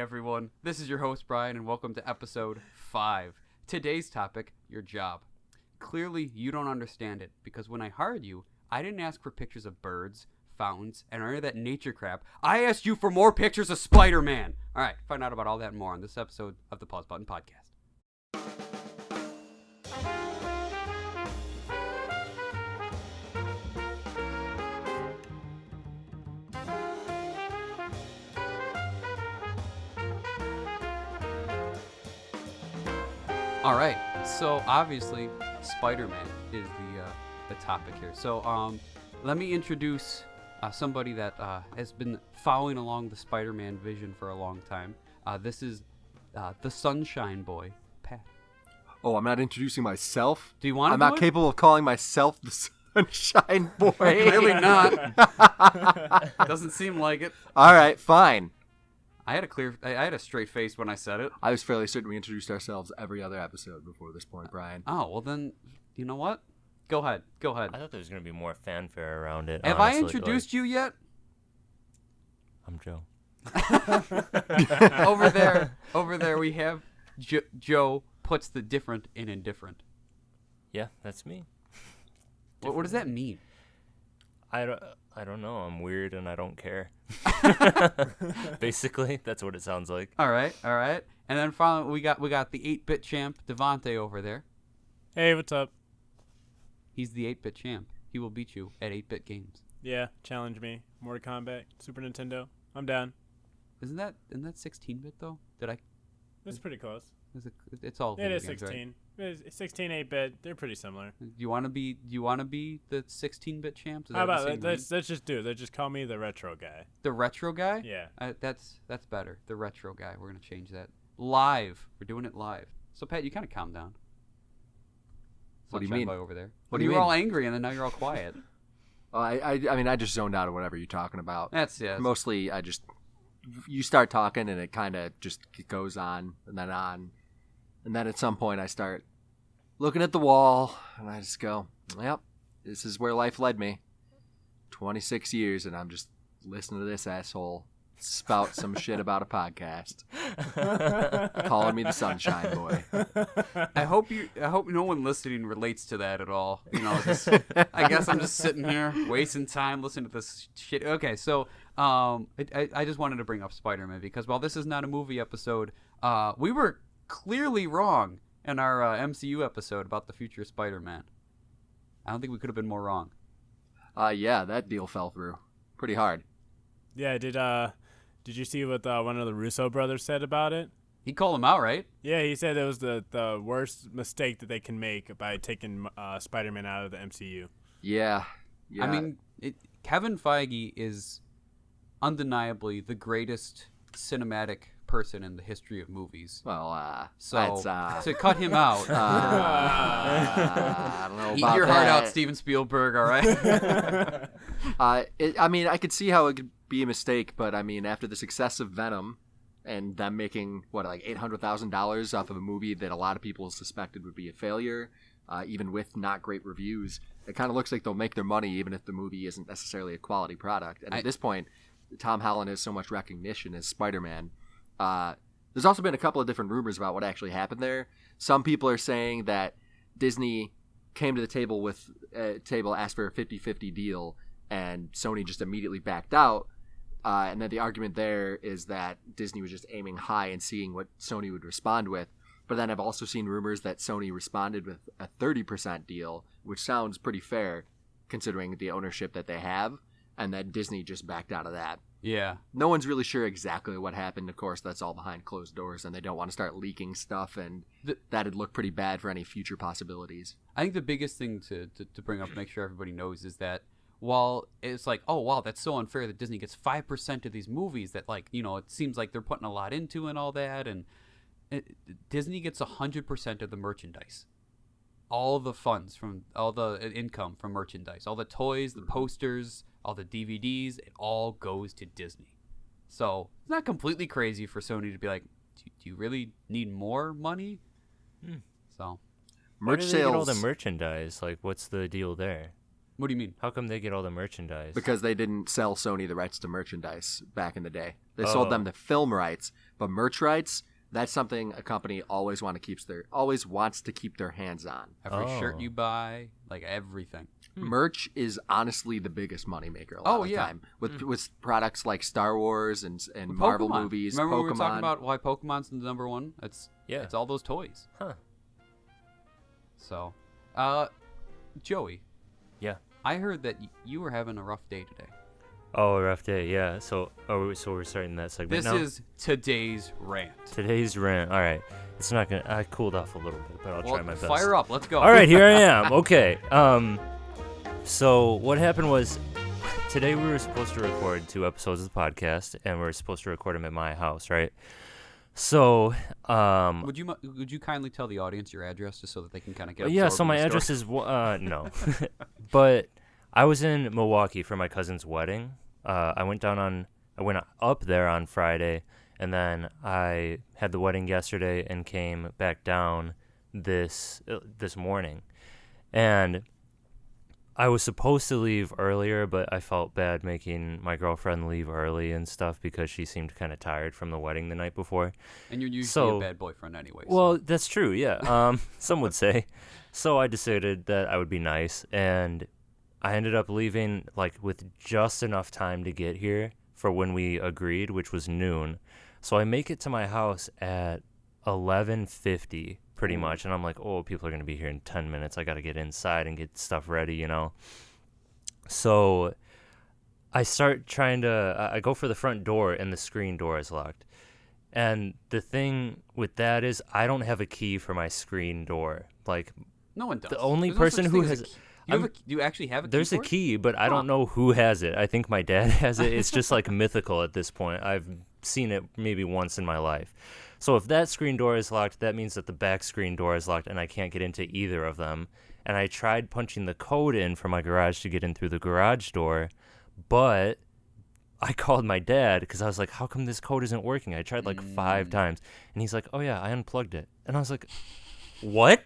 everyone. This is your host, Brian, and welcome to episode 5. Today's topic, your job. Clearly, you don't understand it, because when I hired you, I didn't ask for pictures of birds, fountains, and any of that nature crap. I asked you for more pictures of Spider-Man. All right, find out about all that and more on this episode of the Pause Button Podcast. All right, so obviously Spider-Man is the topic here. So let me introduce somebody that has been following along the Spider-Man vision for a long time. This is the Sunshine Boy, Pat. Oh, I'm not introducing myself? Do you want to I'm not capable of calling myself the Sunshine Boy. Clearly not. Doesn't seem like it. All right, fine. I had a straight face when I said it. I was fairly certain we introduced ourselves every other episode before this point, Brian. Oh, well then, you know what? Go ahead. I thought there was going to be more fanfare around it. Have honestly. I introduced you yet? I'm Joe. Over there we have Joe puts the different in indifferent. Yeah, that's me. What does that mean? I don't know. I'm weird and I don't care. Basically, that's what it sounds like. All right. And then finally, we got the 8-bit champ, Devontae, over there. Hey, what's up? He's the 8-bit champ. He will beat you at 8-bit games. Yeah, challenge me. Mortal Kombat, Super Nintendo. I'm down. Isn't that 16-bit though? It's pretty close. It's all. It is games, 16. Right? It's 16, 8-bit. They're pretty similar. Do you want to be the 16-bit champ? How about let's just do it. Let's just call me the retro guy. The retro guy? Yeah. That's better. The retro guy. We're gonna change that. Live. We're doing it live. So Pat, you kind of calm down. What do you mean? Boy over there. What do you mean? You were all angry and then now you're all quiet. I mean, I just zoned out of whatever you're talking about. Yeah. Mostly, you start talking and it kind of just goes on. And then at some point I start looking at the wall and I just go, yep, this is where life led me. 26 years and I'm just listening to this asshole spout some shit about a podcast. Calling me the Sunshine Boy. I hope no one listening relates to that at all. I guess I'm just sitting here wasting time listening to this shit. Okay, so I just wanted to bring up Spider-Man because while this is not a movie episode, we were clearly wrong in our MCU episode about the future of Spider-Man. I don't think we could have been more wrong. Yeah, that deal fell through pretty hard. Yeah, did you see what one of the Russo brothers said about it? He called him out, right? Yeah, he said it was the worst mistake that they can make by taking Spider-Man out of the MCU. Yeah. I mean, Kevin Feige is undeniably the greatest cinematic person in the history of movies. Well, so to cut him out, I don't know about eat your that. heart out, Steven Spielberg. All right. I mean, I could see how it could be a mistake, but I mean, after the success of Venom and them making like $800,000 off of a movie that a lot of people suspected would be a failure, even with not great reviews, it kind of looks like they'll make their money even if the movie isn't necessarily a quality product. And at this point, Tom Holland has so much recognition as Spider-Man. There's also been a couple of different rumors about what actually happened there. Some people are saying that Disney came to the table asked for a 50-50 deal, and Sony just immediately backed out. And then the argument there is that Disney was just aiming high and seeing what Sony would respond with. But then I've also seen rumors that Sony responded with a 30% deal, which sounds pretty fair considering the ownership that they have, and that Disney just backed out of that. Yeah. No one's really sure exactly what happened. Of course, that's all behind closed doors, and they don't want to start leaking stuff, and that'd look pretty bad for any future possibilities. I think the biggest thing to bring up, make sure everybody knows, is that while it's like, oh, wow, that's so unfair that Disney gets 5% of these movies that, like, it seems like they're putting a lot into and all that, and Disney gets 100% of the merchandise. All the funds from all the income from merchandise, all the toys, the posters, all the DVDs, it all goes to Disney. So it's not completely crazy for Sony to be like, do you really need more money? So Where do they get all the merchandise? Like, what's the deal there? What do you mean? How come they get all the merchandise? Because they didn't sell Sony the rights to merchandise back in the day. They sold them the film rights, But merch rights, that's something a company always wants to keep their hands on. Every shirt you buy, like everything. Merch is honestly the biggest moneymaker a lot of the time. With products like Star Wars and Marvel Pokemon. movies, Remember Pokemon. when we were talking about why Pokemon's the number one? It's all those toys. Huh. So, Joey. Yeah. I heard that you were having a rough day today. Oh, a rough day, yeah. So we're starting that segment This now? is today's rant. Today's rant. All right. It's not going to... I cooled off a little bit, but I'll try my best. Fire up. Let's go. All right, here I am. Okay. So what happened was today we were supposed to record 2 episodes of the podcast, and we were supposed to record them at my house, right? So, would you kindly tell the audience your address just so that they can kind of get yeah, so my address is no. But I was in Milwaukee for my cousin's wedding. I went up there on Friday, and then I had the wedding yesterday and came back down this morning. And I was supposed to leave earlier, but I felt bad making my girlfriend leave early and stuff because she seemed kind of tired from the wedding the night before. And you're usually a bad boyfriend anyway. Well, that's true, yeah. Some would say. So I decided that I would be nice, and I ended up leaving like with just enough time to get here for when we agreed, which was noon. So I make it to my house at 11:50 pretty much, and I'm like, oh, people are going to be here in 10 minutes. I got to get inside and get stuff ready, you know. So I start trying to I go for the front door, and the screen door is locked. And the thing with that is I don't have a key for my screen door. Like, no one does. The only There's person who has do you actually have a key? There's a key, but I don't know who has it. I think my dad has it. It's just like mythical at this point. I've seen it maybe once in my life. So if that screen door is locked, that means that the back screen door is locked, and I can't get into either of them. And I tried punching the code in for my garage to get in through the garage door, but I called my dad because I was like, how come this code isn't working? I tried like 5 times. And he's like, oh yeah, I unplugged it. And I was like, what?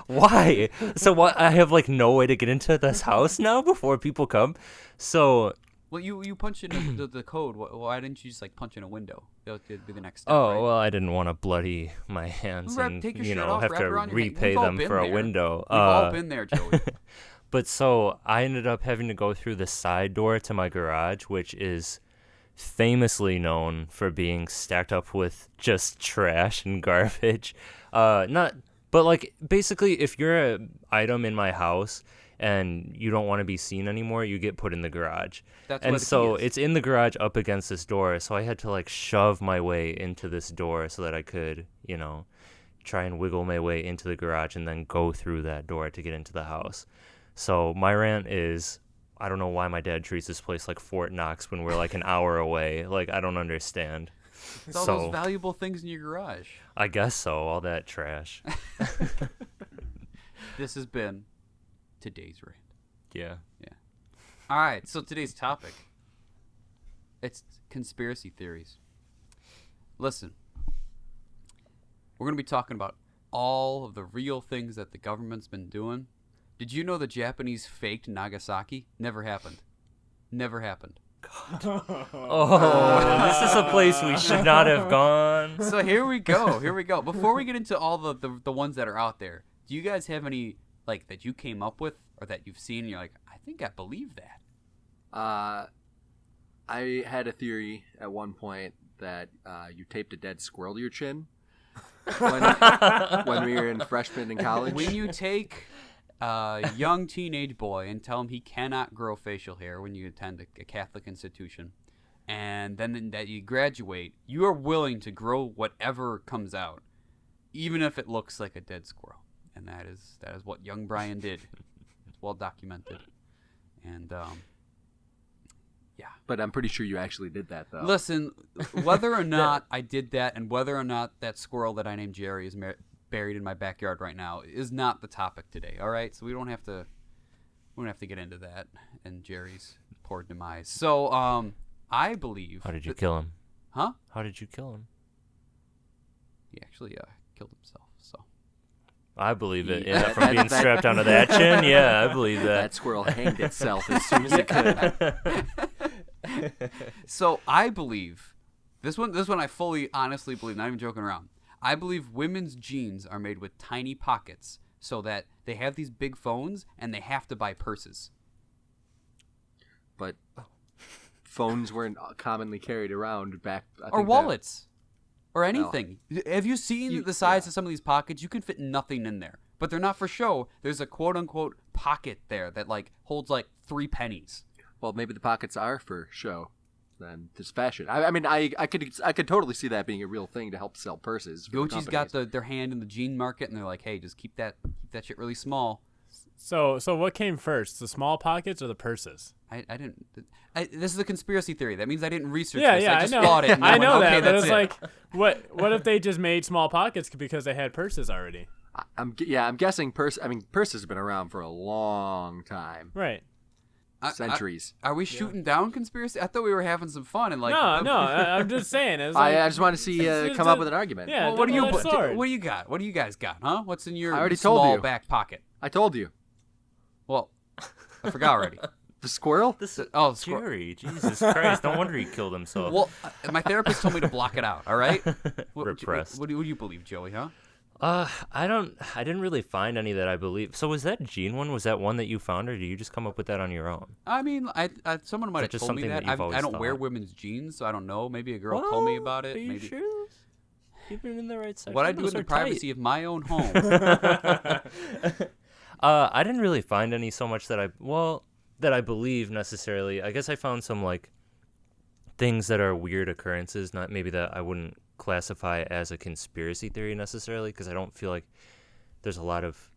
Why? So what? I have like no way to get into this house now before people come. So... Well, you punch in the code. Why didn't you just like punch in a window? That would be the next step. Oh, right? well, I didn't want to bloody my hands and take your you shirt know off, have wrap to it around your neck. repay We've all them been for a there. window. We've all been there, Joey. But so I ended up having to go through the side door to my garage, which is famously known for being stacked up with just trash and garbage. But like basically, if you're an item in my house and you don't want to be seen anymore, you get put in the garage. And so it's in the garage up against this door. So I had to like shove my way into this door so that I could, you know, try and wiggle my way into the garage and then go through that door to get into the house. So my rant is, I don't know why my dad treats this place like Fort Knox when we're like an hour away. Like, I don't understand. It's all those valuable things in your garage. I guess so, all that trash. This has been today's rant. Yeah. All right, so today's topic, it's conspiracy theories. Listen, we're going to be talking about all of the real things that the government's been doing. Did you know the Japanese faked Nagasaki? Never happened. Never happened. God. Oh, this is a place we should not have gone. So here we go. Before we get into all the ones that are out there, do you guys have any like that you came up with or that you've seen and you're like, I think I believe that? I had a theory at one point that you taped a dead squirrel to your chin when we were in freshman in college. When you take a young teenage boy and tell him he cannot grow facial hair when you attend a Catholic institution, and then that you graduate, you are willing to grow whatever comes out, even if it looks like a dead squirrel. And that is what young Brian did. It's well documented. And yeah. But I'm pretty sure you actually did that, though. Listen, whether or not I did that, and whether or not that squirrel that I named Jerry is buried in my backyard right now, is not the topic today. All right, so we don't have to get into that and Jerry's poor demise. So, I believe. How did you kill him? Huh? How did you kill him? He actually killed himself. So. I believe it. Yeah, from being strapped onto that chin. Yeah, I believe that. That squirrel hanged itself as soon as it could. So I believe This one I fully, honestly believe, not even joking around. I believe women's jeans are made with tiny pockets so that they have these big phones and they have to buy purses. But phones weren't commonly carried around back. Or wallets. Or anything. Have you seen the size of some of these pockets? You can fit nothing in there. But they're not for show. There's a quote-unquote pocket there that like holds like 3 pennies. Well, maybe the pockets are for show. Then this fashion. I mean, I could totally see that being a real thing to help sell purses. Gucci's got their hand in the jean market, and they're like, hey, just keep that shit really small. So what came first, the small pockets or the purses? I didn't. This is a conspiracy theory. That means I didn't research this. Yeah, I just know. thought it. And I know went, okay, that, but that's it's it. like, what if they just made small pockets because they had purses already? I'm guessing purses have been around for a long time. Right. Centuries. Are we shooting down conspiracy? I thought we were having some fun and like. No. I'm just saying. It was I like, just want to see come up with an argument. Yeah. Well, what do you sword. got? What do you guys got? Huh? What's in your I already small told you. back pocket? I told you. Well, I forgot already. The squirrel? Jerry, Jesus Christ! No wonder he killed himself. Well, my therapist told me to block it out. All right. Repressed. What do you believe, Joey? Huh? I didn't really find any that I believe. So was that gene one? Was that one that you found, or did you just come up with that on your own? I mean, someone might have just told me something that. that you've I always don't wear thought? women's jeans, so I don't know. Maybe a girl told me about it. Are you Maybe. sure? You've been in the right section. What I do Those in the are tight. privacy of my own home. I didn't really find any so much that I believe necessarily. I guess I found some like things that are weird occurrences, not maybe that I wouldn't classify as a conspiracy theory necessarily, because I don't feel like there's a lot of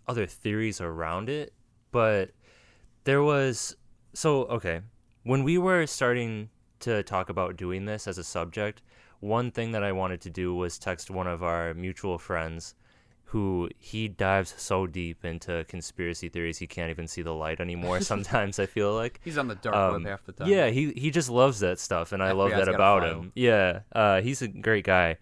other theories around it. But there was when we were starting to talk about doing this as a subject, one thing that I wanted to do was text one of our mutual friends who he dives so deep into conspiracy theories he can't even see the light anymore sometimes. I feel like He's on the dark web half the time. yeah, he just loves that stuff, and I love FBI's that got a about file. him. Yeah, he's a great guy.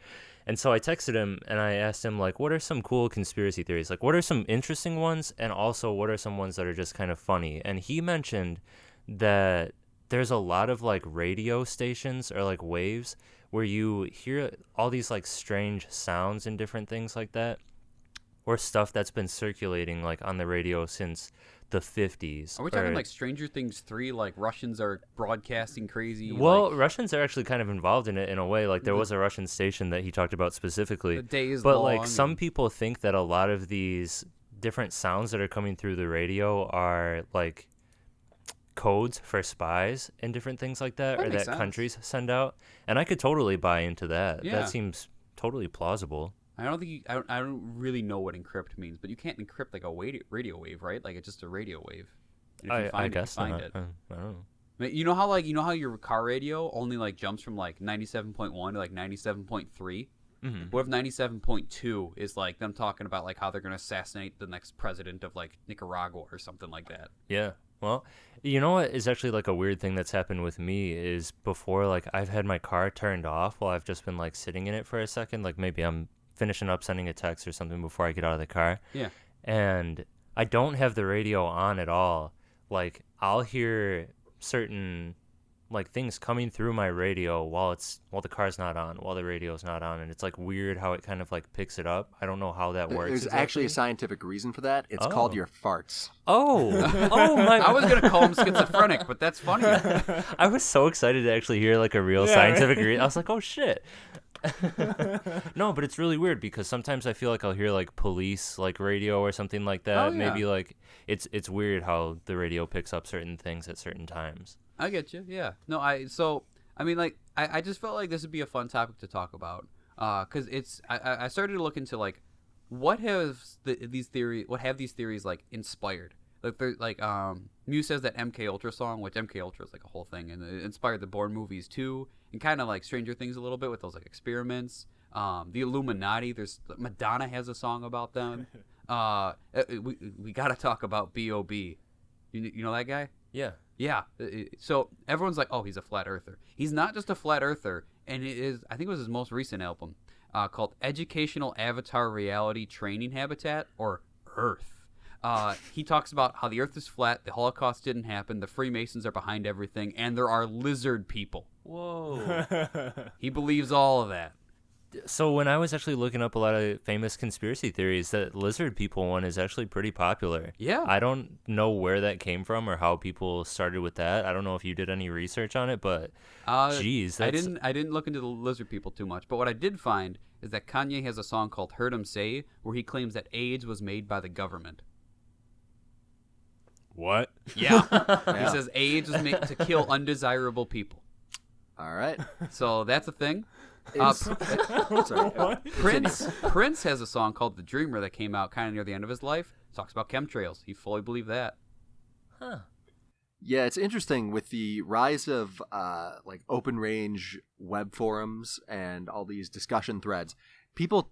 And so I texted him and I asked him, like, what are some cool conspiracy theories? Like, what are some interesting ones, and also what are some ones that are just kind of funny? And he mentioned that there's a lot of like radio stations or like waves where you hear all these like strange sounds and different things like that, or stuff that's been circulating like on the radio since the 50s. Are we talking like Stranger Things 3? Like Russians are broadcasting crazy? Well, like, Russians are actually kind of involved in it in a way. Like there was a Russian station that he talked about specifically. the day is But long like some and- people think that a lot of these different sounds that are coming through the radio are like codes for spies and different things like that, That or makes that sense. countries send out. And I could totally buy into that. Yeah. That seems totally plausible. I don't think I don't really know what encrypt means, but you can't encrypt like a radio wave, right? Like it's just a radio wave. And if you I find guess it, you find not. it. I don't know. I mean, you know how your car radio only like jumps from like 97.1 to like 97.3? Mm-hmm. What if 97.2 is like them talking about like how they're gonna assassinate the next president of like Nicaragua or something like that? Yeah. Well, you know what is actually like a weird thing that's happened with me is before, like I've had my car turned off while I've just been like sitting in it for a second. Like maybe I'm finishing up sending a text or something before I get out of the car. Yeah. And I don't have the radio on at all. Like I'll hear certain like things coming through my radio while the car's not on, while the radio's not on, and it's like weird how it kind of like picks it up. I don't know how that works. There's actually a scientific reason for that. It's called your farts. Oh my! I was gonna call him schizophrenic, but that's funny. I was so excited to actually hear like a real scientific reason. I was like, oh shit. No, but it's really weird because sometimes I feel like I'll hear like police like radio or something like that. Oh, yeah. Maybe like it's weird how the radio picks up certain things at certain times. I get you. Yeah. No, I mean, like, I just felt like this would be a fun topic to talk about. Because I started to look into, like, what have these theories, like, inspired? Like, Muse says that MK Ultra song, which MK Ultra is, like, a whole thing, and it inspired the Bourne movies, too, and kind of, like, Stranger Things a little bit with those, like, experiments. The Illuminati, Madonna has a song about them. We got to talk about B.O.B. You know that guy? Yeah. Yeah. So everyone's like, oh, he's a flat earther. He's not just a flat earther, and I think it was his most recent album called Educational Avatar Reality Training Habitat, or Earth. He talks about how the Earth is flat, the Holocaust didn't happen, the Freemasons are behind everything, and there are lizard people. Whoa. He believes all of that. So when I was actually looking up a lot of famous conspiracy theories, that lizard people one is actually pretty popular. Yeah. I don't know where that came from or how people started with that. I don't know if you did any research on it, but geez, I didn't look into the lizard people too much. But what I did find is that Kanye has a song called "Heard 'Em Say," where he claims that AIDS was made by the government. What? Yeah. He says AIDS was made to kill undesirable people. All right. So that's a thing. Sorry. Prince has a song called "The Dreamer" that came out kind of near the end of his life. Talks about chemtrails. He fully believed that. Huh. Yeah, it's interesting with the rise of like open range web forums and all these discussion threads. People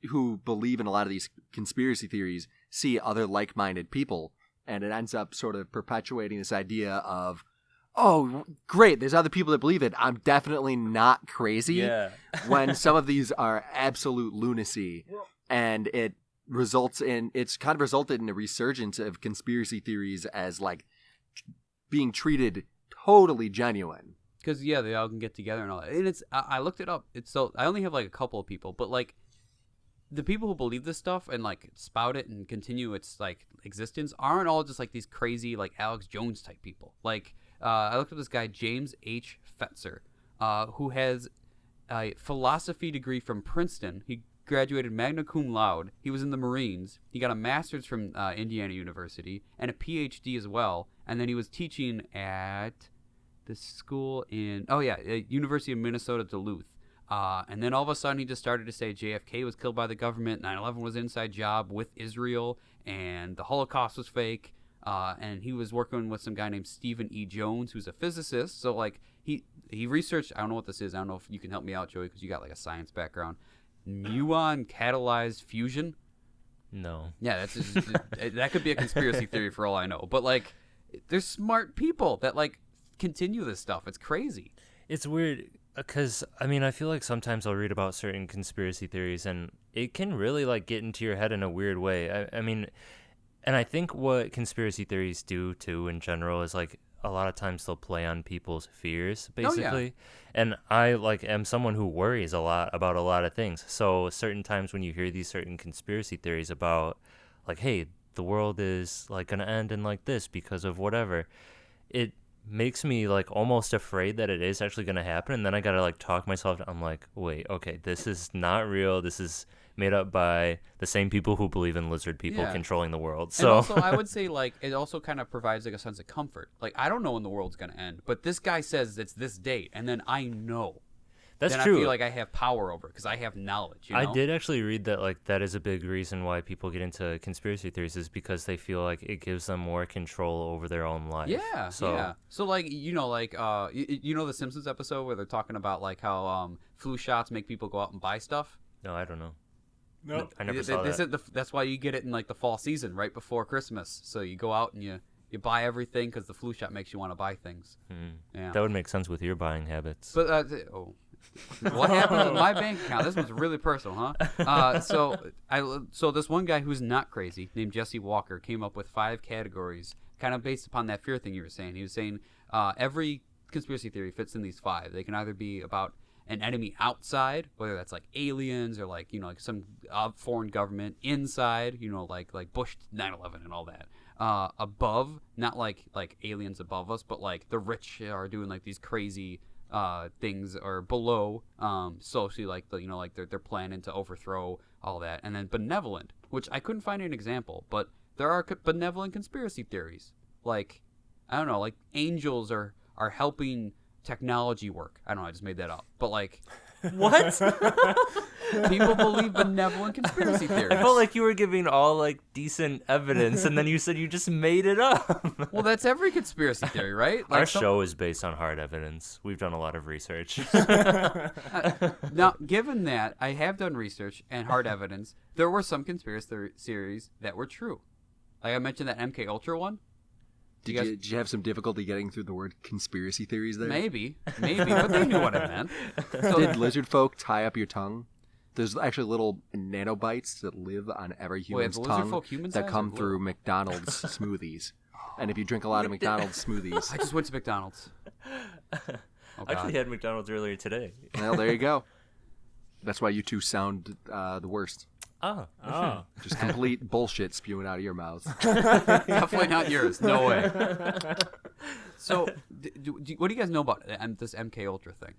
who believe in a lot of these conspiracy theories see other like-minded people, and it ends up sort of perpetuating this idea of, oh, great, there's other people that believe it. I'm definitely not crazy. Yeah. When some of these are absolute lunacy, and it's kind of resulted in a resurgence of conspiracy theories as like being treated totally genuine. Because yeah, they all can get together and all that. And I looked it up. I only have like a couple of people, but like the people who believe this stuff and like spout it and continue its like existence aren't all just like these crazy like Alex Jones type people. Like I looked at this guy James H. Fetzer, who has a philosophy degree from Princeton. He graduated magna cum laude. He was in the Marines. He got a master's from Indiana University and a PhD as well. And then he was teaching at this school in University of Minnesota Duluth. And then all of a sudden he just started to say JFK was killed by the government, 9/11 was an inside job with Israel, and the Holocaust was fake. And he was working with some guy named Stephen E. Jones, who's a physicist. So like he researched, I don't know what this is. I don't know if you can help me out, Joey, because you got like a science background. Muon catalyzed fusion. No. Yeah, that could be a conspiracy theory for all I know. But like, there's smart people that like continue this stuff. It's crazy. It's weird because I mean I feel like sometimes I'll read about certain conspiracy theories and it can really like get into your head in a weird way. I mean, and I think what conspiracy theories do too in general is like a lot of times they'll play on people's fears basically. Yeah. And I like am someone who worries a lot about a lot of things. So certain times when you hear these certain conspiracy theories about like, hey, the world is like going to end in like this because of whatever, it makes me like almost afraid that it is actually going to happen. And then I got to like talk myself. I'm like, wait, okay, this is not real. This is made up by the same people who believe in lizard people controlling the world. So and also I would say like it also kind of provides like a sense of comfort. Like I don't know when the world's going to end, but this guy says it's this date, and then I know. That's then true. I feel like I have power over it because I have knowledge. You know? I did actually read that like that is a big reason why people get into conspiracy theories is because they feel like it gives them more control over their own life. Yeah. So like you know the Simpsons episode where they're talking about like how flu shots make people go out and buy stuff. No, I don't know. No, I never saw that. That's why you get it in like the fall season, right before Christmas. So you go out and you buy everything because the flu shot makes you want to buy things. Yeah. That would make sense with your buying habits. But what happened with my bank account? This was really personal, huh? So this one guy who's not crazy named Jesse Walker came up with 5 categories, kind of based upon that fear thing you were saying. He was saying every conspiracy theory fits in these 5. They can either be about an enemy outside, whether that's like aliens or like like some foreign government inside, like Bush 9/11 and all that. Above, not like aliens above us, but like the rich are doing like these crazy things, or below, socially, like like they're planning to overthrow all that. And then benevolent, which I couldn't find an example, but there are benevolent conspiracy theories. Like I don't know, like angels are helping technology work. I don't know, I just made that up. But like what? People believe benevolent conspiracy theories. I felt like you were giving all like decent evidence, and then you said you just made it up. Well, that's every conspiracy theory, right? Like our show is based on hard evidence. We've done a lot of research. Now, given that I have done research and hard evidence, there were some conspiracy theories that were true. Like I mentioned that MK Ultra one. Did you have some difficulty getting through the word conspiracy theories there? Maybe, but they knew what I meant. So, did lizard folk tie up your tongue? There's actually little nanobites that live on every Wait, human's the lizard tongue folk human that size come or through little? McDonald's smoothies. And if you drink a lot of McDonald's smoothies, I just went to McDonald's. Oh, I actually God. had McDonald's earlier today. well, there you go. That's why you two sound the worst. Oh. Oh. Just complete bullshit spewing out of your mouths. Definitely not yours. No way. So, what do you guys know about this MK Ultra thing?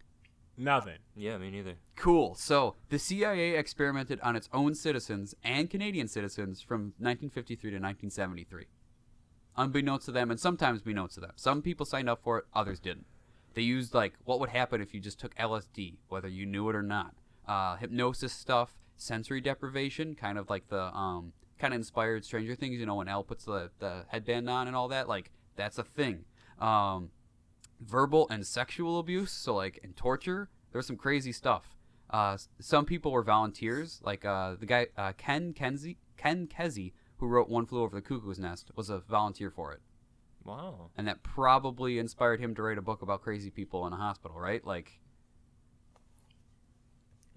Nothing. Yeah, me neither. Cool. So, the CIA experimented on its own citizens and Canadian citizens from 1953 to 1973. Unbeknownst to them, and sometimes beknownst to them. Some people signed up for it, others didn't. They used, like, what would happen if you just took LSD, whether you knew it or not. Hypnosis stuff, sensory deprivation, kind of like the, kind of inspired Stranger Things, you know, when Elle puts the headband on and all that. Like, that's a thing. Verbal and sexual abuse, so like and torture. There was some crazy stuff. Some people were volunteers, like the guy Ken Kesey, who wrote One Flew Over the Cuckoo's Nest, was a volunteer for it, Wow. and that probably inspired him to write a book about crazy people in a hospital, right? Like,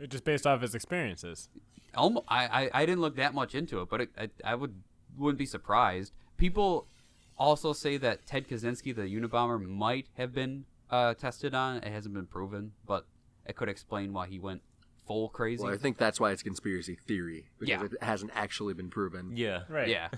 Just based off his experiences. I didn't look that much into it, but I wouldn't be surprised. People also say that Ted Kaczynski, the Unabomber, might have been tested on. It hasn't been proven, but it could explain why he went full crazy. Well, I think that's why it's conspiracy theory, because Yeah. it hasn't actually been proven. Yeah. Right. Yeah.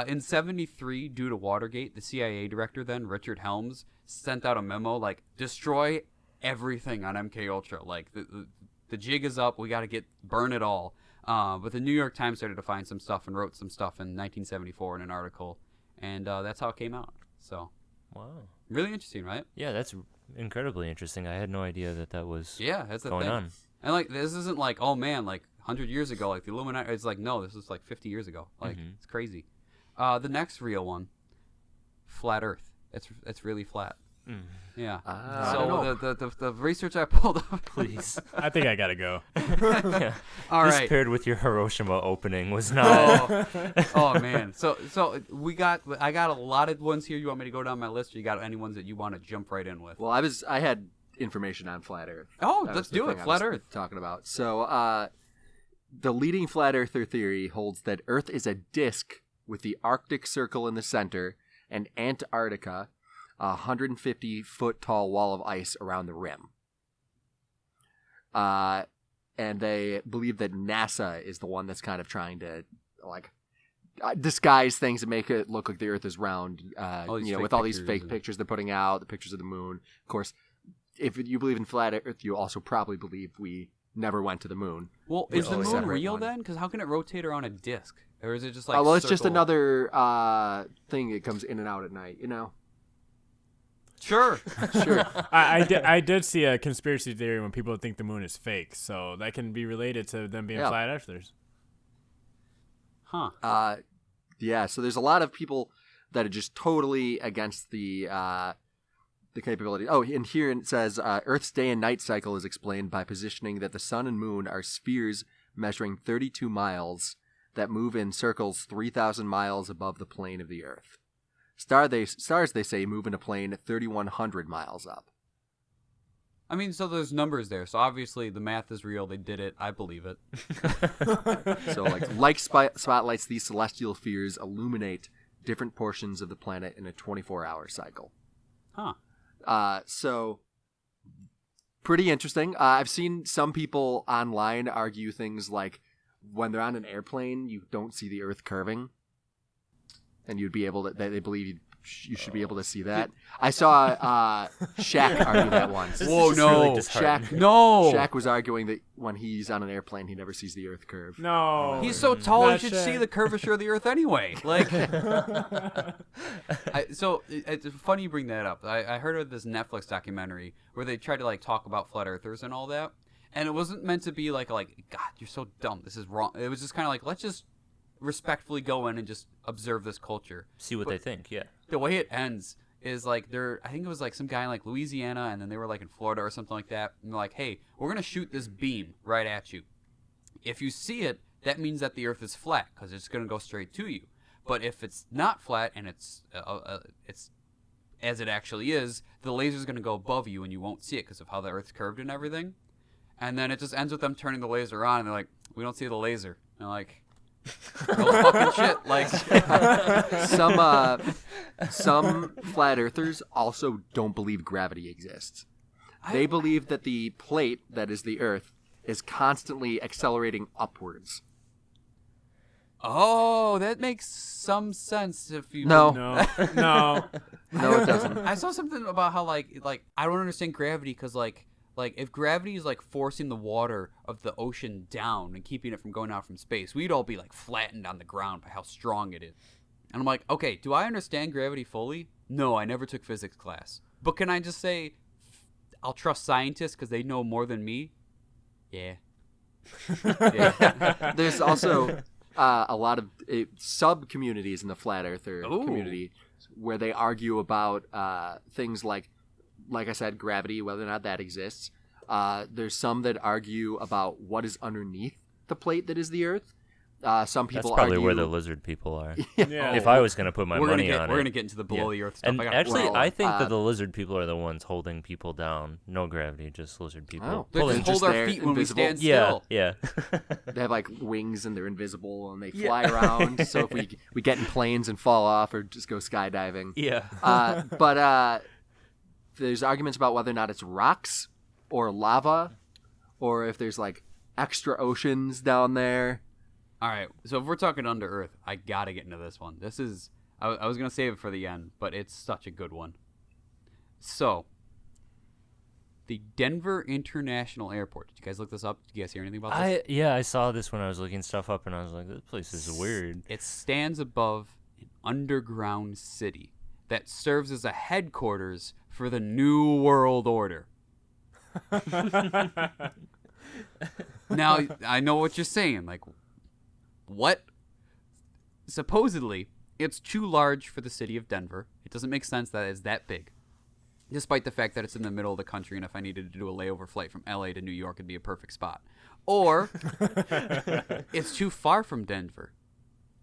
In 73, due to Watergate, the CIA director then, Richard Helms, sent out a memo like, destroy everything on MK Ultra. Like, the jig is up. We got to burn it all. But the New York Times started to find some stuff and wrote some stuff in 1974 in an article. And that's how it came out. So, Wow. really interesting, right? Yeah, that's incredibly interesting. I had no idea that was Yeah, that's the going thing. on. And, like, this isn't like, oh, man, like, 100 years ago, like, the Illuminati. It's like, no, this is like 50 years ago. Like, it's crazy. The next real one, Flat Earth. It's really flat. Yeah. I don't So the research I pulled up. Please. I think I gotta go. Yeah. All This right. paired with your Hiroshima opening was not. Oh man. So I got a lot of ones here. You want me to go down my list, or you got any ones that you want to jump right in with? Well, I had information on flat Earth. Oh, That let's was the do it. thing I Flat was Earth. Talking about. So, the leading flat earther theory holds that Earth is a disk with the Arctic Circle in the center and Antarctica, a 150-foot tall wall of ice around the rim. And they believe that NASA is the one that's kind of trying to disguise things and make it look like the Earth is round. All these fake with all these pictures fake and- pictures they're putting out, the pictures of the moon. Of course, if you believe in flat Earth, you also probably believe we never went to the moon. Well, is the Oh, moon separate real one. then? Because how can it rotate around a disc? Or is it just like? Well, it's just circle? another thing that comes in and out at night. You know. Sure. Sure. I did see a conspiracy theory when people think the moon is fake, so that can be related to them being Yeah. flat earthers. Huh. Yeah, so there's a lot of people that are just totally against the capability. Oh, and here it says Earth's day and night cycle is explained by positioning that the sun and moon are spheres measuring 32 miles that move in circles 3,000 miles above the plane of the Earth. Stars, they say, move in a plane 3,100 miles up. I mean, so there's numbers there. So obviously the math is real. They did it. I believe it. So, spotlights, these celestial spheres illuminate different portions of the planet in a 24-hour cycle. Huh. So, pretty interesting. I've seen some people online argue things like when they're on an airplane, you don't see the Earth curving, and you'd be able to. They believe you should be able to see that. I saw Shaq argue that once. This Whoa, is just really no. disheartening. Shaq, No. Shaq was arguing that when he's on an airplane, he never sees the Earth curve. No. He's so tall, he Not should Shaq. see the curvature of the Earth anyway. Like, it's funny you bring that up. I heard of this Netflix documentary where they tried to like talk about flat earthers and all that, and it wasn't meant to be like God, you're so dumb. This is wrong. It was just kind of like, let's just respectfully go in and just observe this culture. See what they think, yeah. The way it ends is like I think it was like some guy in like Louisiana, and then they were like in Florida or something like that, and they're like, hey, we're gonna shoot this beam right at you. If you see it, that means that the Earth is flat because it's gonna go straight to you. But if it's not flat and it's as it actually is, the laser's gonna go above you and you won't see it because of how the Earth's curved and everything. And then it just ends with them turning the laser on, and they're like, we don't see the laser. And they're like, no fucking shit. Like, some flat earthers also don't believe gravity exists. They believe that the plate that is the Earth is constantly accelerating upwards. oh, that makes some sense if you. No. No. No, it doesn't. I saw something about how like I don't understand gravity because like if gravity is like forcing the water of the ocean down and keeping it from going out from space, we'd all be like flattened on the ground by how strong it is. And I'm like, okay, do I understand gravity fully? No, I never took physics class. But can I just say, I'll trust scientists because they know more than me? Yeah. Yeah. There's also a lot of sub-communities in the flat earther community where they argue about things like I said, gravity, whether or not that exists. There's some that argue about what is underneath the plate that is the Earth. Some people That's probably argue where the lizard people are. Yeah. If I was going to put my money on it. We're going to get into the below the earth stuff. And actually, Well, I think that the lizard people are the ones holding people down. No gravity, just lizard people. Oh. They Pulling- just Just hold our there, feet when we invisible. stand yeah, still. yeah. They have like wings and they're invisible and they fly around. So if we get in planes and fall off or just go skydiving. Yeah. But there's arguments about whether or not it's rocks or lava or if there's like extra oceans down there. All right, so if we're talking under Earth, I gotta get into this one. This is I was gonna save it for the end, but it's such a good one. So, the Denver International Airport. Did you guys look this up? Did you guys hear anything about this? I saw this when I was looking stuff up, and I was like, this place is weird. It stands above an underground city that serves as a headquarters for the New World Order. Now, I know what you're saying. Like, what? Supposedly, it's too large for the city of Denver. It doesn't make sense that it's that big. Despite the fact that it's in the middle of the country, and if I needed to do a layover flight from LA to New York, it'd be a perfect spot. Or, it's too far from Denver.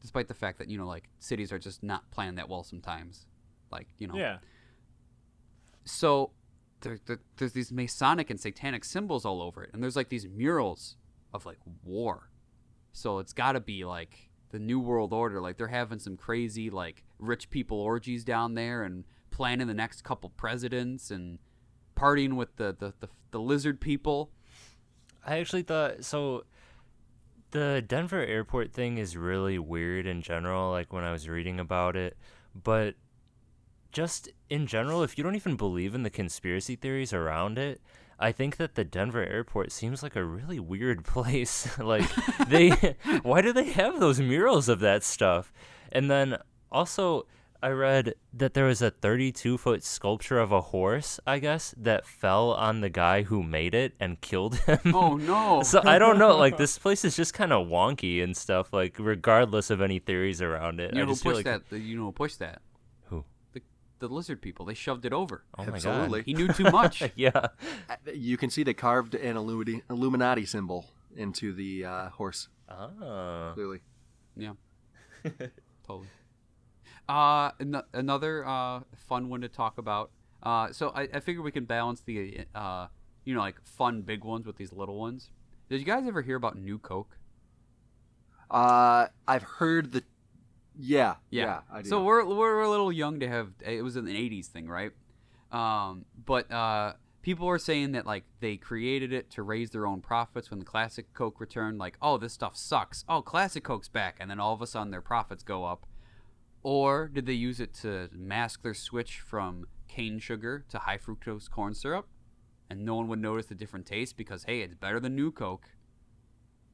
Despite the fact that, like, cities are just not planned that well sometimes. Like, Yeah. So, there's these Masonic and Satanic symbols all over it. And there's, like, these murals of, like, war. So it's got to be like the New World Order. Like they're having some crazy like rich people orgies down there and planning the next couple presidents and partying with the lizard people. I actually thought so. The Denver airport thing is really weird in general. Like when I was reading about it, but just in general, if you don't even believe in the conspiracy theories around it, I think that the Denver airport seems like a really weird place. Like why do they have those murals of that stuff? And then also I read that there was a 32-foot sculpture of a horse, I guess, that fell on the guy who made it and killed him. Oh no. So I don't know, like this place is just kind of wonky and stuff, like regardless of any theories around it. You know I who just feel pushed like, that? You know who pushed that? Who? The lizard people. They shoved it over. Oh my Absolutely. He knew too much. god. Yeah. You can see they carved an Illuminati symbol into the horse, Oh. clearly. Yeah. Totally. Another fun one to talk about. So I figure we can balance the like fun big ones with these little ones. Did you guys ever hear about New Coke? I've heard the. Yeah, I do. So we're a little young to have. It was an '80s thing, right? But people were saying that like they created it to raise their own profits when the Classic Coke returned. Like, oh, this stuff sucks. Oh, Classic Coke's back, and then all of a sudden their profits go up. Or did they use it to mask their switch from cane sugar to high fructose corn syrup, and no one would notice the different taste because hey, it's better than New Coke?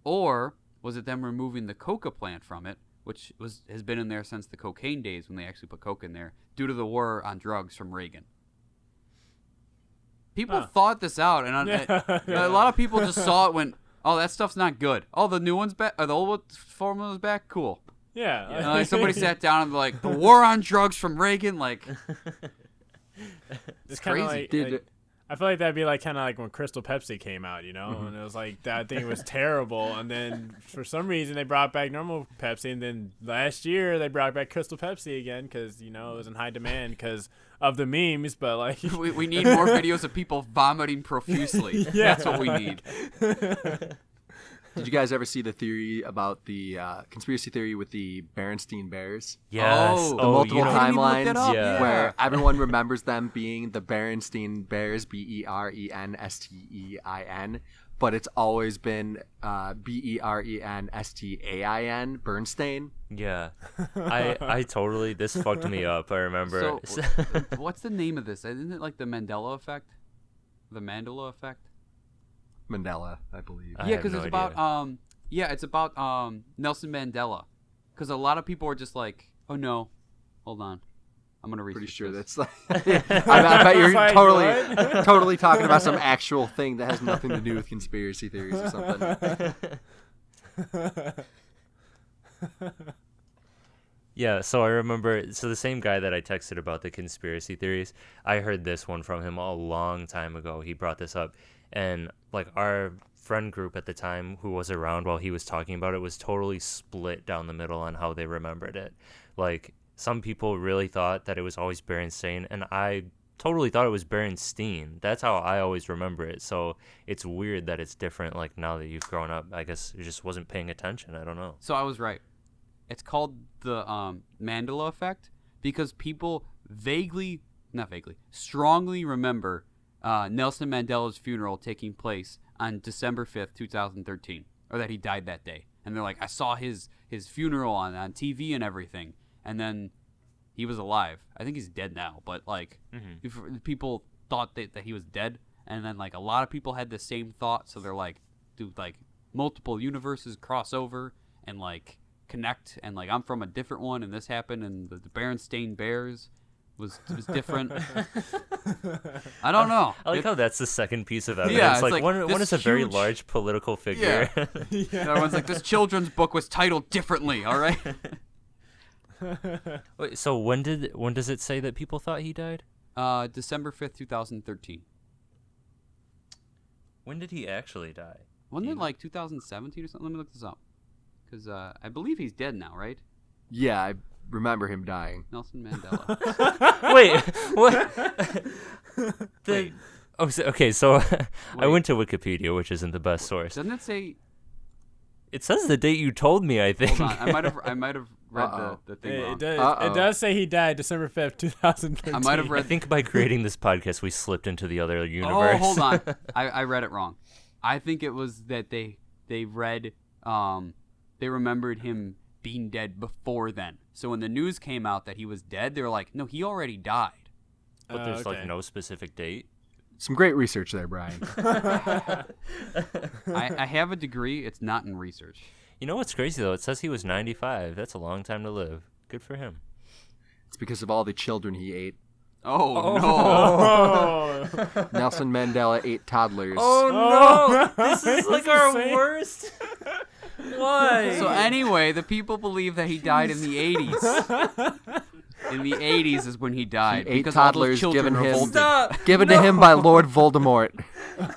Or was it them removing the coca plant from it, which has been in there since the cocaine days when they actually put coke in there, due to the war on drugs from Reagan? People thought this out, and a lot of people just saw it and went, oh, that stuff's not good. Oh, the new one's back, or the old formula's back? Cool. Yeah. And like somebody sat down and like, the war on drugs from Reagan, like, It's crazy. Like, Did I feel like that'd be like kind of like when Crystal Pepsi came out, and it was like that thing was terrible, and then for some reason they brought back normal Pepsi, and then last year they brought back Crystal Pepsi again because it was in high demand because of the memes. But like we need more videos of people vomiting profusely. Yeah. That's what we need. Did you guys ever see the theory about the conspiracy theory with the Berenstain Bears? Yes. Oh, The multiple I didn't even look that timelines up. Yeah. where everyone remembers them being the Berenstain Bears, Berenstein, but it's always been Bernstein, Bernstein. Yeah. I totally, this fucked me up. I remember. So, what's the name of this? Isn't it like the Mandela effect? The Mandela effect? Mandela, I believe. I Yeah, have because no it's idea. about it's about Nelson Mandela. Because a lot of people are just like, oh no, hold on, I'm gonna research Pretty sure this. that's like. I bet you're Like, totally talking about some actual thing that has nothing to do with conspiracy theories or something. Yeah, so I remember, so the same guy that I texted about the conspiracy theories, I heard this one from him a long time ago. He brought this up, and like our friend group at the time who was around while he was talking about it was totally split down the middle on how they remembered it. Like, some people really thought that it was always Berenstain, and I totally thought it was Berenstein. That's how I always remember it. So it's weird that it's different, like, now that you've grown up. I guess you just wasn't paying attention. I don't know. So I was right. It's called the Mandela effect because people strongly remember Nelson Mandela's funeral taking place on December 5th, 2013, or that he died that day. And they're like, I saw his funeral on TV and everything. And then he was alive. I think he's dead now, but like people thought that he was dead. And then like a lot of people had the same thought. So they're like, dude, like multiple universes cross over and like connect, and like I'm from a different one, and this happened, and the Berenstain Bears was different. I don't know. I like how that's the second piece of evidence. Yeah, it's like like one this is a very huge- large political figure. And everyone's like, this children's book was titled differently. All right. Wait, so when does it say that people thought he died? December 5th, 2013. When did he actually die? Wasn't it like 2017 or something? Let me look this up. Because I believe he's dead now, right? Yeah, I remember him dying. Nelson Mandela. Wait, what? Wait. Okay, so I Wait. went to Wikipedia, which isn't the best source. Doesn't it say? It says the date you told me, I think. Hold on. I might have read the thing wrong. It does say he died December 5th, 2013. I might have I read. think by creating this podcast, we slipped into the other universe. Oh, hold on. I read it wrong. I think it was that they read they remembered him being dead before then. So when the news came out that he was dead, they were like, no, he already died. But there's okay. like no specific date. Some great research there, Brian. I have a degree. It's not in research. You know what's crazy though? It says he was 95. That's a long time to live. Good for him. It's because of all the children he ate. Oh, no. Oh. Nelson Mandela ate toddlers. Oh no! This is like That's our insane. worst. Why? So anyway, the people believe that he died in the 80s. In the 80s is when he died. He ate because all toddlers those children given him- revolted. Stop. Given to him by Lord Voldemort.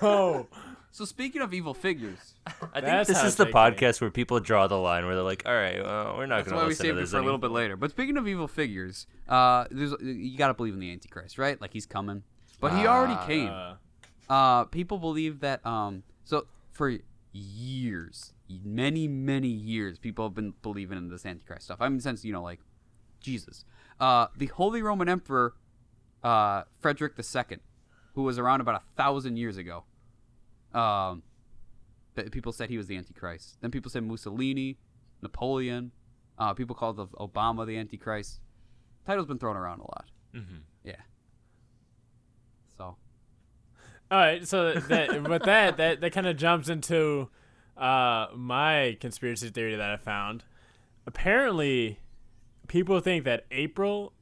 Oh. So speaking of evil figures, I think That's this how is the they came. podcast where people draw the line where they're like, all right, well, we're not that's going why to we listen to saved it this for a little anymore. bit later. But speaking of evil figures, you got to believe in the Antichrist, right? Like he's coming. But he already came. People believe that so for years, many years, people have been believing in this Antichrist stuff. I mean, since like Jesus, the Holy Roman Emperor Frederick II, who was around about 1,000 years ago, that people said he was the Antichrist. Then people said Mussolini, Napoleon. People called Obama the Antichrist. Title's been thrown around a lot. Mm-hmm. Yeah. So. All right, so that kind of jumps into my conspiracy theory that I found. Apparently, people think that April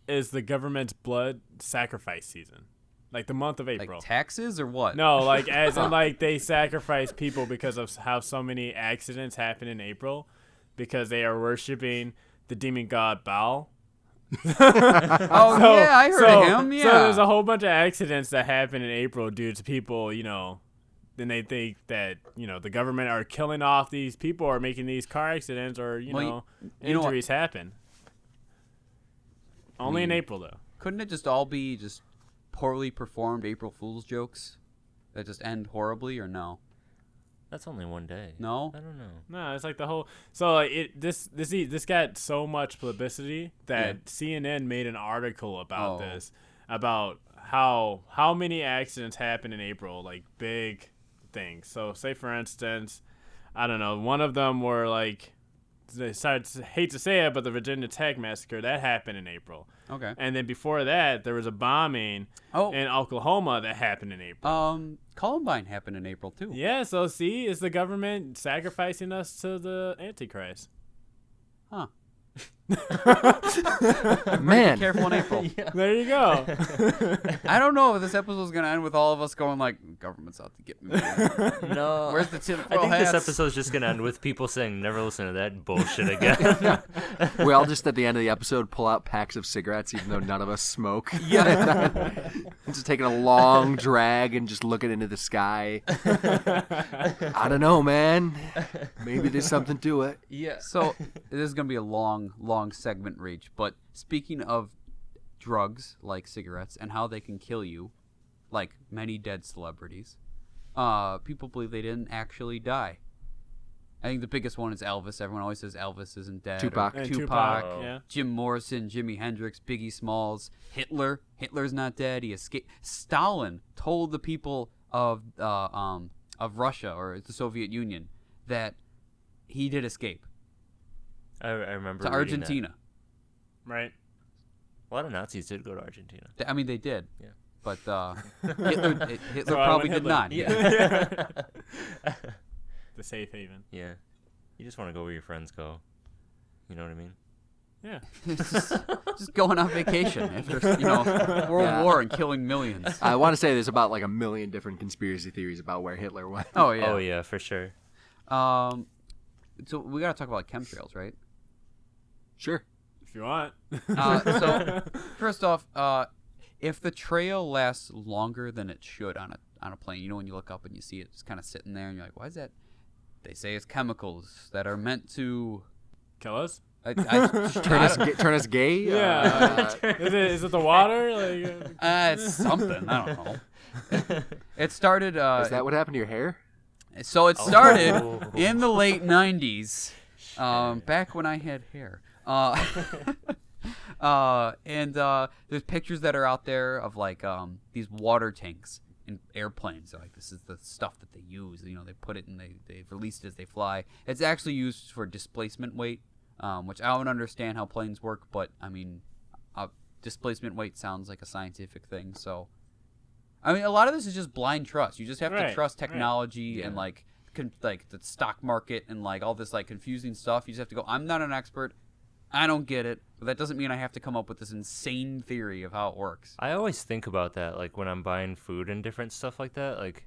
is the government's blood sacrifice season, like the month of April. Like taxes or what? No, like as in like they sacrifice people because of how so many accidents happen in April, because they are worshiping the demon god Baal. Oh, yeah, I heard of him, yeah. So there's a whole bunch of accidents that happen in April due to people, then they think that, the government are killing off these people or making these car accidents or, injuries happen. Only in April, though. Couldn't it just all be just poorly performed April Fool's jokes that just end horribly, or no? That's only one day. No? I don't know. No, it's like the whole. So like this got so much publicity that CNN made an article about this, about how many accidents happen in April, like big things. So say for instance, I don't know, one of them were like, hate to say it, but the Virginia Tech massacre that happened in April. Okay. And then before that, there was a bombing in Oklahoma that happened in April. Columbine happened in April too. Yeah, so see, is the government sacrificing us to the Antichrist? Huh. Man, Be careful in April. There you go. I don't know if this episode is gonna end with all of us going like, "Government's out to get me." No. Where's the I tinfoil think hats? this episode's just going to end with people saying, never listen to that bullshit again. we all just at the end of the episode pull out packs of cigarettes, even though none of us smoke. Yeah, just taking a long drag and just looking into the sky. I don't know, man. Maybe there's something to it. Yeah. So this is gonna be a long segment reach. But speaking of drugs like cigarettes and how they can kill you, like many dead celebrities, people believe they didn't actually die. I think the biggest one is Elvis. Everyone always says Elvis isn't dead. Tupac. Or And Tupac. yeah. Jim Morrison, Jimi Hendrix, Biggie Smalls, Hitler. Hitler's not dead. He escaped. Stalin told the people of Russia or the Soviet Union that he did escape I remember to reading Argentina. Right. that. A lot of Nazis did go to Argentina. I mean, they did. Yeah. But Hitler So I probably went did not. Yeah. The safe haven. Yeah. You just want to go where your friends go. You know what I mean? Yeah. Just going on vacation after World War and killing millions. I want to say there's about like a million different conspiracy theories about where Hitler went. Oh yeah. Oh, yeah, for sure. So we gotta talk about chemtrails, right? Sure. If you want. So first off, if the trail lasts longer than it should on a plane, when you look up and you see it just kind of sitting there, and you're like, why is that? They say it's chemicals that are meant to Kill us? Turn us gay? Yeah. Is it the water? Like, it's something. I don't know. It started. Is that what happened to your hair? So it started in the late 90s, back when I had hair. And there's pictures that are out there of like these water tanks in airplanes. Like this is the stuff that they use. They put it and they release it as they fly. It's actually used for displacement weight, which I don't understand how planes work, but I mean, displacement weight sounds like a scientific thing. So, I mean, a lot of this is just blind trust. You just have to trust technology and like the stock market and like all this like confusing stuff. You just have to go, I'm not an expert. I don't get it, but that doesn't mean I have to come up with this insane theory of how it works. I always think about that, like when I'm buying food and different stuff like that. Like,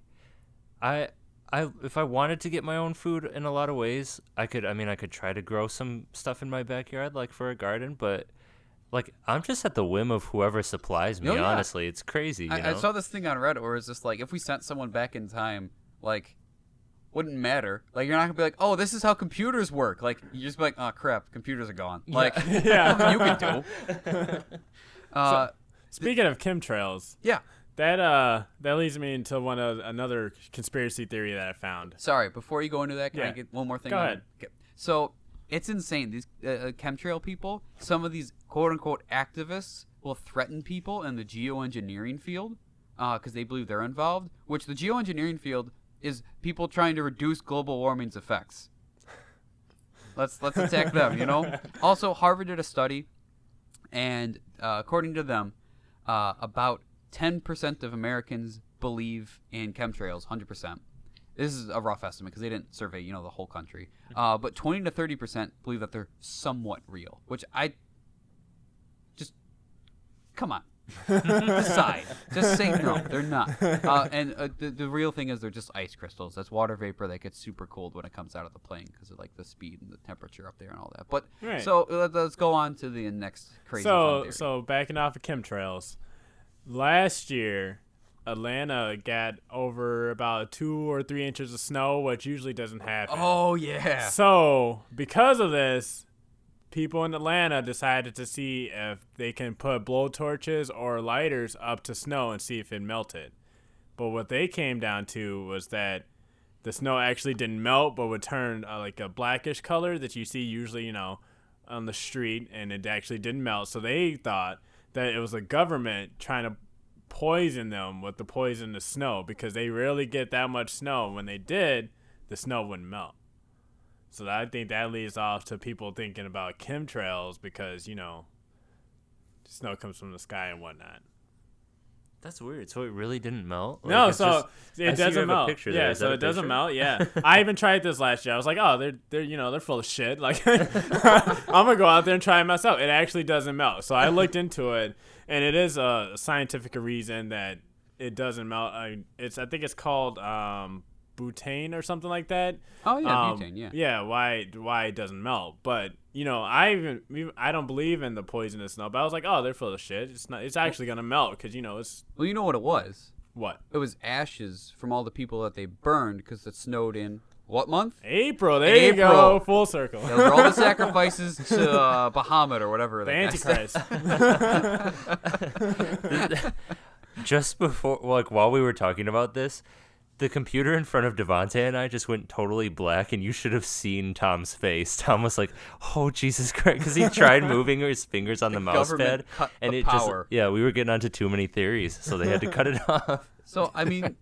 if I wanted to get my own food in a lot of ways, I could try to grow some stuff in my backyard, like for a garden. But like, I'm just at the whim of whoever supplies me. Honestly, it's crazy. I saw this thing on Reddit where it's just like, if we sent someone back in time, like, wouldn't matter. Like, you're not gonna be like, oh, this is how computers work. Like, you just be like, oh crap, computers are gone. Like, nothing you can do. Speaking of chemtrails, that leads me into another conspiracy theory that I found. Sorry, before you go into that, can I get one more thing? Go ahead. Okay. So it's insane. These chemtrail people, some of these quote unquote activists will threaten people in the geoengineering field because they believe they're involved. Which the geoengineering field is people trying to reduce global warming's effects. Let's attack them. Also, Harvard did a study, and according to them, about 10% of Americans believe in chemtrails, 100%. This is a rough estimate because they didn't survey, the whole country. But 20 to 30% believe that they're somewhat real, which come on. Decide. Just say no. They're not. And the real thing is they're just ice crystals. That's water vapor that gets super cold when it comes out of the plane because of like the speed and the temperature up there and all that. But Right. so let's go on to the next crazy fun theory. So backing off of chemtrails, last year Atlanta got over about 2 or 3 inches of snow, which usually doesn't happen. Oh yeah. So because of this, people in Atlanta decided to see if they can put blowtorches or lighters up to snow and see if it melted. But what they came down to was that the snow actually didn't melt, but would turn like a blackish color that you see usually, on the street, and it actually didn't melt. So they thought that it was the government trying to poison them with the poisonous snow because they rarely get that much snow. When they did, the snow wouldn't melt. So I think that leads off to people thinking about chemtrails because, snow comes from the sky and whatnot. That's weird. So it really didn't melt? No, it's so just, it doesn't melt. Yeah, so it doesn't melt. Yeah, I even tried this last year. I was like, oh, they're full of shit. Like, I'm gonna go out there and try it myself. It actually doesn't melt. So I looked into it, and it is a scientific reason that it doesn't melt. I think it's called butane or something like that. Oh yeah, butane. Yeah. Yeah, why it doesn't melt? But I don't believe in the poisonous snow. But I was like, oh, they're full of shit. It's actually gonna melt because it's Well, you know what it was? what. It was ashes from all the people that they burned because it snowed in what month? April, there you go, full circle. Those are all the sacrifices to Bahamut or whatever. The Antichrist. Just before, while we were talking about this, the computer in front of Devontae and I just went totally black, and you should have seen Tom's face. Tom was like, "Oh Jesus Christ!" because he tried moving his fingers on the mouse pad, and it power. we were getting onto too many theories, so they had to cut it off. So I mean,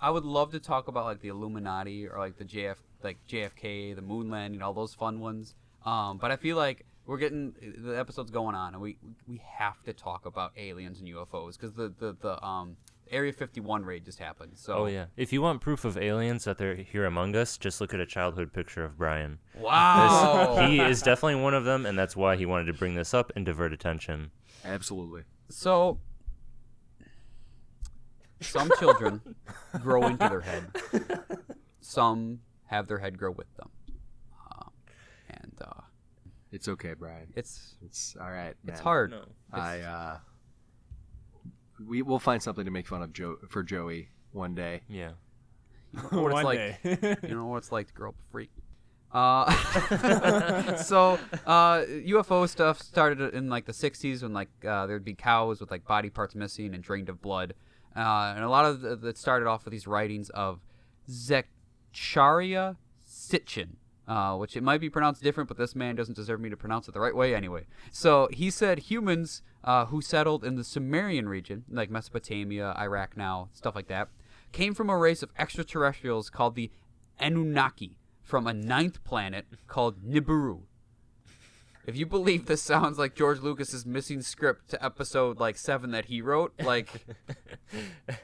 I would love to talk about like the Illuminati or like the JFK, the moon landing, all those fun ones. But I feel like the episode's going on, and we have to talk about aliens and UFOs because the Area 51 raid just happened. So. Oh yeah, if you want proof of aliens that they're here among us, just look at a childhood picture of Brian. Wow. He is definitely one of them, and that's why he wanted to bring this up and divert attention. Absolutely. So, some children grow into their head. Some have their head grow with them. It's okay, Brian. It's all right, man. It's hard. No. We'll find something to make fun of for Joey one day. Yeah. You know what it's One like. day. You know what it's like to grow up a freak. So UFO stuff started in like the 60s when like there'd be cows with like body parts missing and drained of blood, and a lot of it started off with these writings of Zechariah Sitchin. Which it might be pronounced different, but this man doesn't deserve me to pronounce it the right way anyway. So he said humans who settled in the Sumerian region, like Mesopotamia, Iraq now, stuff like that, came from a race of extraterrestrials called the Anunnaki from a 9th planet called Nibiru. If you believe this sounds like George Lucas's missing script to episode 7 that he wrote,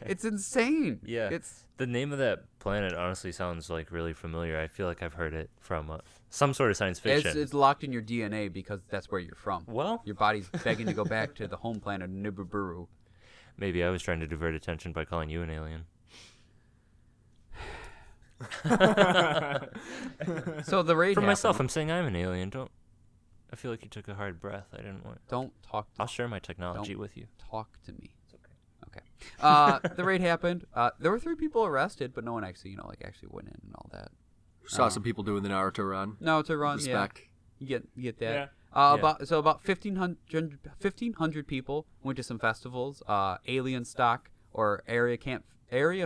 it's insane. Yeah. The name of that planet honestly sounds really familiar. I feel like I've heard it from some sort of science fiction. It's locked in your DNA because that's where you're from. Well, your body's begging to go back to the home planet Nibiru. Maybe I was trying to divert attention by calling you an alien. So the raid For happened. myself, I'm saying I'm an alien. I feel like you took a hard breath. I didn't want. Don't talk. I'll share my technology with you. Talk to me. It's okay. Okay. The raid happened. There were 3 people arrested, but no one actually, actually went in and all that. Saw some people doing the Naruto run. Naruto run. Respect. Yeah. You get that. Yeah. About 1,500 people went to some festivals. Alien Stock or Area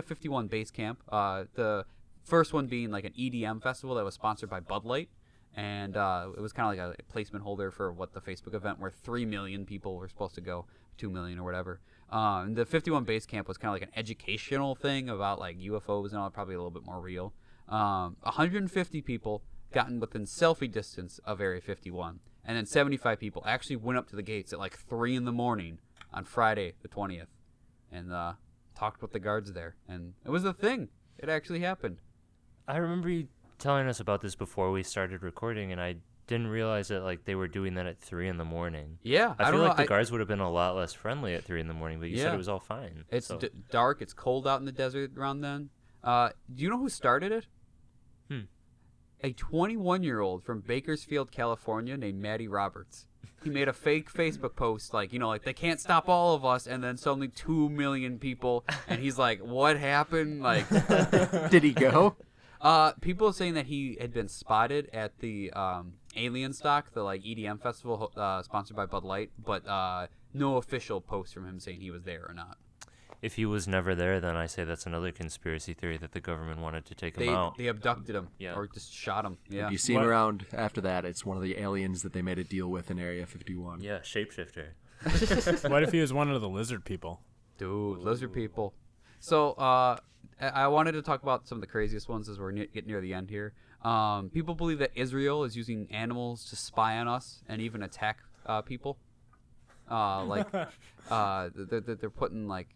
51 Base Camp. The first one being like an EDM festival that was sponsored by Bud Light. And it was kind of like a placement holder for what the Facebook event where 3 million people were supposed to go, 2 million or whatever. And the 51 Base Camp was kind of like an educational thing about UFOs and all, probably a little bit more real. 150 people gotten within selfie distance of Area 51. And then 75 people actually went up to the gates at 3 in the morning on Friday the 20th and talked with the guards there. And it was a thing. It actually happened. I remember you telling us about this before we started recording, and I didn't realize that like they were doing that at 3 a.m. Yeah, I feel don't like know. the guards would have been a lot less friendly at 3 a.m, but you said Yeah. it was all fine. It's so. dark. It's cold out in the desert around then. Do you know who started it? A 21-year-old from Bakersfield, California, named Matty Roberts. He made a fake Facebook post, like, they can't stop all of us, and then suddenly 2 million people, and he's like, what happened? Like, Did he go? people are saying that he had been spotted at the Alien Stock, the like EDM festival sponsored by Bud Light, but no official post from him saying he was there or not. If he was never there, then I say that's another conspiracy theory that the government wanted to take him out. They abducted him, Yeah. or just shot him. Yeah. If you see him around after that, it's one of the aliens that they made a deal with in Area 51. Yeah, shapeshifter. What if he was one of the lizard people? Dude, lizard people. So, I wanted to talk about some of the craziest ones as we're getting near the end here. People believe that Israel is using animals to spy on us and even attack people. They're putting like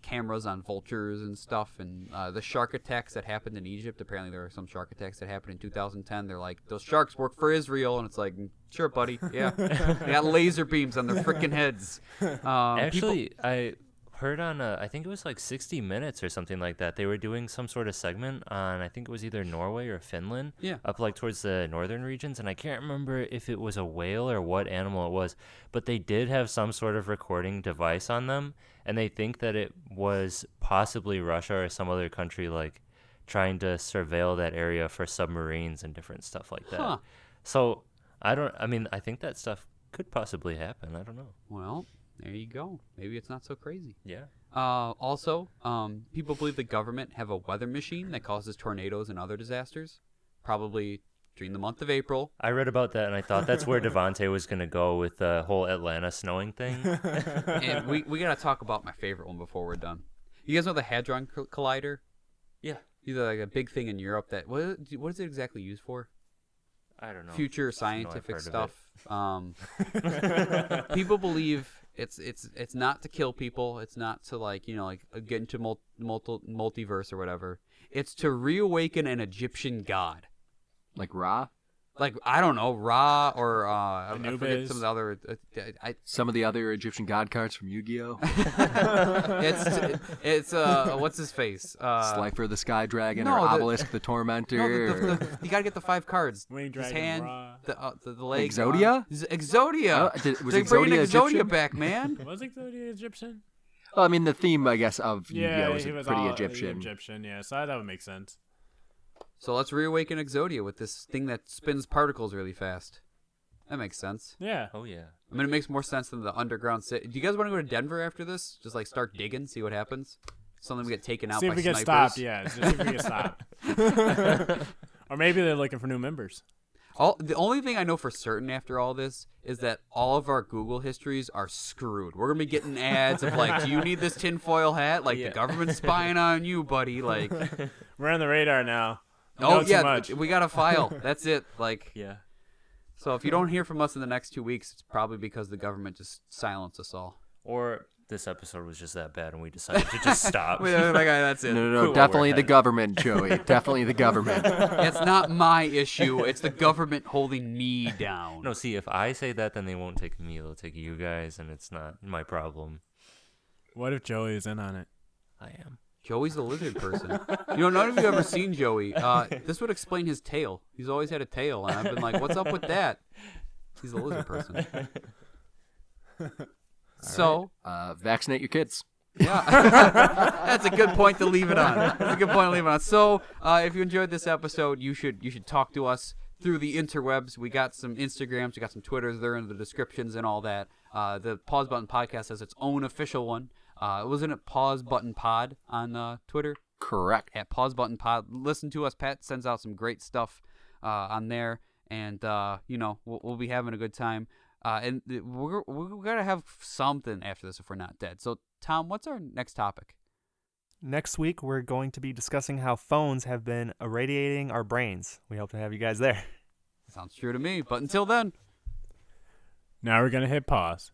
cameras on vultures and stuff, and the shark attacks that happened in Egypt. Apparently, there were some shark attacks that happened in 2010. They're like, those sharks work for Israel, and it's like, sure, buddy, yeah, they got laser beams on their freaking heads. Actually, I heard on I think it was like 60 Minutes or something like that. They were doing some sort of segment on, I think it was either Norway or Finland, up like towards the northern regions, and I can't remember if it was a whale or what animal it was, but they did have some sort of recording device on them, and they think that it was possibly Russia or some other country like trying to surveil that area for submarines and different stuff like that. Huh. So I think that stuff could possibly happen. I don't know. Well, there you go. Maybe it's not so crazy. Yeah. Also, people believe the government have a weather machine that causes tornadoes and other disasters, probably during the month of April. I read about that, and I thought that's where Devontae was going to go with the whole Atlanta snowing thing. And we got to talk about my favorite one before we're done. You guys know the Hadron Collider? Yeah. It's like a big thing in Europe that what is it exactly used for? I don't know. Future Just know I've scientific heard of stuff. People believe it's not to kill people. It's not to get into multiverse or whatever. It's to reawaken an Egyptian god. Like Ra? Like, I don't know, Ra or I forget some of the other. Some of the other Egyptian god cards from Yu-Gi-Oh! It's what's his face? Slifer the Sky Dragon, no, or the- Obelisk the Tormentor. No, you gotta get the 5 cards. Winged His Dragon, hand, Ra. the leg. Exodia? Exodia. Was They're bringing Exodia Exodia Egyptian? back, man. Was Exodia Egyptian? Well, I mean, the theme, I guess, of Yeah, Yu-Gi-Oh! he is was pretty all Egyptian. Egyptian, yeah, so that would make sense. So let's reawaken Exodia with this thing that spins particles really fast. That makes sense. Yeah. Oh, yeah. I mean, it makes more sense than the underground city. Do you guys want to go to Denver after this? Just start digging, see what happens. Something we get taken out See by if we get snipers. stopped, yeah. See if we get stopped. Or maybe they're looking for new members. The only thing I know for certain after all this is that all of our Google histories are screwed. We're gonna be getting ads of do you need this tinfoil hat? The government's spying on you, buddy. We're on the radar now. We oh know too yeah, much. we got a file. That's it. Yeah. So if you don't hear from us in the next 2 weeks, it's probably because the government just silenced us all. Or this episode was just that bad, and we decided to just stop. That's it. No, Cool, definitely we're the ahead. government, Joey. Definitely the government. It's not my issue. It's the government holding me down. No, see, if I say that, then they won't take me. They'll take you guys, and it's not my problem. What if Joey is in on it? I am. Joey's a lizard person. None of you ever seen Joey. This would explain his tail. He's always had a tail, and I've been like, what's up with that? He's a lizard person. So, Vaccinate your kids. yeah, that's a good point to leave it on. So, if you enjoyed this episode, you should talk to us through the interwebs. We got some Instagrams, we got some Twitters. They're in the descriptions and all that. The Pause Button Podcast has its own official one. Wasn't it Pause Button Pod on Twitter? Correct. At Pause Button Pod. Listen to us. Pat sends out some great stuff on there, and we'll be having a good time. And we're gonna have something after this if we're not dead. So, Tom, what's our next topic? Next week, we're going to be discussing how phones have been irradiating our brains. We hope to have you guys there. Sounds true to me. But until then. Now we're going to hit pause.